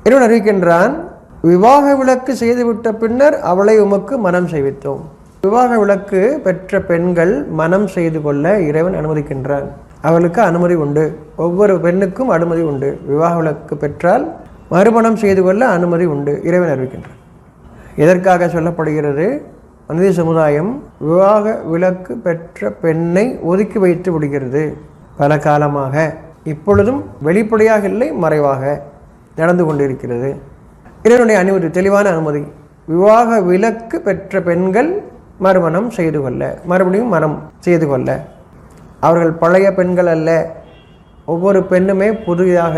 இறைவன் அறிவிக்கின்றான், விவாக விலக்கு செய்துவிட்ட பின்னர் அவளை உமக்கு மனம் செய்வித்தோம். விவாக விலக்கு பெற்ற பெண்கள் மனம் செய்து கொள்ள இறைவன் அனுமதிக்கின்றான். அவளுக்கு அனுமதி உண்டு. ஒவ்வொரு பெண்ணுக்கும் அனுமதி உண்டு. விவாக விலக்கு பெற்றால் மறுமணம் செய்து கொள்ள அனுமதி உண்டு. இறைவன் அறிவிக்கின்றான். எதற்காக சொல்லப்படுகிறது? மனித சமுதாயம் விவாக விலக்கு பெற்ற பெண்ணை ஒதுக்கி வைத்து விடுகிறது பல காலமாக. இப்பொழுதும் வெளிப்படையாக இல்லை, மறைவாக நடந்து கொண்டிருக்கிறது. இறைவனுடைய அனுமதி, தெளிவான அனுமதி. விவாக விலக்கு பெற்ற பெண்கள் மறுமணம் செய்து கொள்ள, மறுபடியும் மனம் செய்து கொள்ள. அவர்கள் பழைய பெண்கள் அல்ல. ஒவ்வொரு பெண்ணுமே புதிதாக,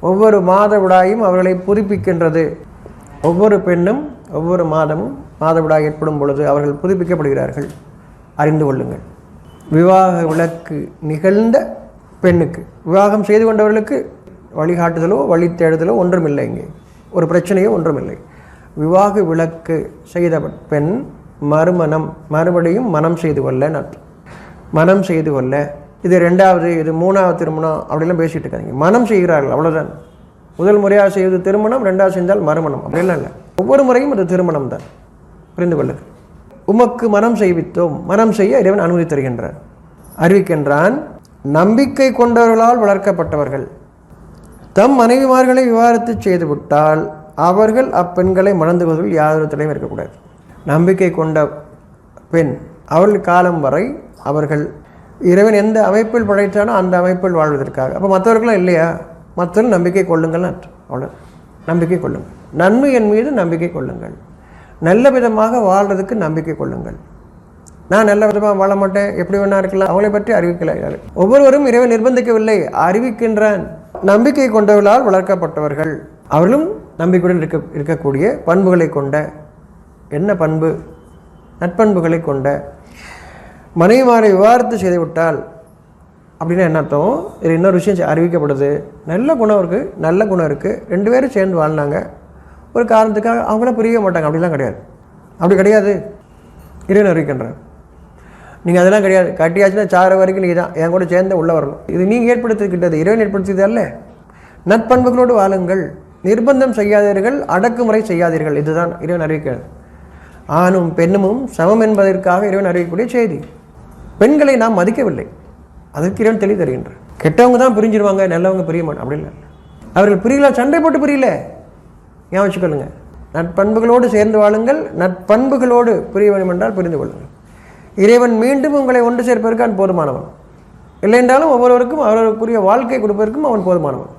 ஒவ்வொரு மாதவிடாயும் அவர்களை புதுப்பிக்கின்றது. ஒவ்வொரு பெண்ணும் ஒவ்வொரு மாதமும் மாதவிடாய் ஏற்படும் பொழுது அவர்கள் புதுப்பிக்கப்படுகிறார்கள். அறிந்து கொள்ளுங்கள். விவாக விலக்கு நிகழ்ந்த பெண்ணுக்கு, விவாகம் செய்து கொண்டவர்களுக்கு வழிகாட்டுதலோ வழி தேடுதலோ ஒன்றுமில்லை. இங்கே ஒரு பிரச்சனையோ ஒன்றுமில்லை. விவாக விலக்கு செய்த பெண் மறுபடியும் மனம் செய்து கொள்ள, மனம் செய்து கொள்ள. இது ரெண்டாவது, இது மூணாவது திருமணம் அப்படிலாம் பேசிகிட்டு இருக்காங்க. மனம் செய்கிறார்கள், அவ்வளோதான். முதல் முறையாக செய்வது திருமணம், ரெண்டாவது செஞ்சால் மறுமணம், அப்படிலாம் இல்லை. ஒவ்வொரு முறையும் அது திருமணம் தான். புரிந்து கொள்ளுங்கள். உமக்கு மனம் செய்வித்தோம். மனம் செய்ய இறைவன் அனுமதி தருகின்றார். அறிவிக்கின்றான், நம்பிக்கை கொண்டவர்களால் வளர்க்கப்பட்டவர்கள் தம் மனைவிமார்களை விவாகரத்து செய்துவிட்டால் அவர்கள் அப்பெண்களை மணந்து கொள்வதில் யாதொரு தடையும் இருக்கக்கூடாது. நம்பிக்கை கொண்ட பெண், அவர்கள் காலம் வரை அவர்கள் இறைவன் எந்த அமைப்பில் படைத்தானோ அந்த அமைப்பில் வாழ்வதற்காக. அப்போ மற்றவர்களும் இல்லையா? மற்றவர்கள் நம்பிக்கை கொள்ளுங்கள், அவ்வளோ. நம்பிக்கை கொள்ளுங்கள். நன்மையின் மீது நம்பிக்கை கொள்ளுங்கள். நல்ல விதமாக வாழ்கிறதுக்கு நம்பிக்கை கொள்ளுங்கள். நான் நல்ல விதமாக வாழ மாட்டேன், எப்படி வேணா இருக்கலாம், அவங்களை பற்றி அறிவிக்கல. ஒவ்வொருவரும் இறைவன் நிர்பந்திக்கவில்லை, அறிவிக்கின்றான். நம்பிக்கை கொண்டவர்களால் வளர்க்கப்பட்டவர்கள், அவர்களும் நம்பிக்கையுடன் இருக்கக்கூடிய பண்புகளை கொண்ட, என்ன பண்பு? நட்பண்புகளை கொண்ட மனைவிமாரை விவாகரத்து செய்துவிட்டால் அப்படின்னா என்ன அர்த்தம்? இது இன்னொரு விஷயம் அறிவிக்கப்படுது. நல்ல குணம் இருக்குது, நல்ல குணம் இருக்குது, ரெண்டு பேரும் சேர்ந்து வாழ்ந்தாங்க, ஒரு காரணத்துக்காக அவங்களாம் பிரிய மாட்டாங்க, அப்படிலாம் கிடையாது. அப்படி கிடையாது. இறைவன் அறிவிக்கின்றான். நீங்கள் அதெல்லாம் கிடையாது. கட்டியாச்சுன்னா சார வரைக்கும் நீங்கள் தான் என் கூட சேர்ந்து உள்ளே வரணும். இது நீங்கள் ஏற்படுத்திக்கிட்டது, இறைவன் ஏற்படுத்தியது அல்ல. நட்பண்புகளோடு வாழுங்கள், நிர்பந்தம் செய்யாதீர்கள், அடக்குமுறை செய்யாதீர்கள். இதுதான் இறைவன் அறிவிக்கிறது. ஆணும் பெண்ணும் சமம் என்பதற்காக இறைவன் அறிவிக்கக்கூடிய செய்தி. பெண்களை நாம் மதிக்கவில்லை, அதற்கு இறைவன் தெளிவு தருகின்றார். கெட்டவங்க தான் பிரிஞ்சிருவாங்க, நல்லவங்க பிரிய மாட்டோம், அப்படி இல்லை. அவர்கள் பிரியல, சண்டை போட்டு பிரியல. ஏன் வச்சுக்கொள்ளுங்க. நட்பண்புகளோடு சேர்ந்து வாழுங்கள். நட்பண்புகளோடு பிரிய வேண்டும் என்றால் புரிந்து கொள்ளுங்கள். இறைவன் மீண்டும் உங்களை ஒன்று சேர்ப்பதற்கு அவன் போதுமானவன். இல்லை என்றாலும் ஒவ்வொருவருக்கும் அவர்களுக்குரிய வாழ்க்கை கொடுப்பதற்கும் அவன் போதுமானவன்.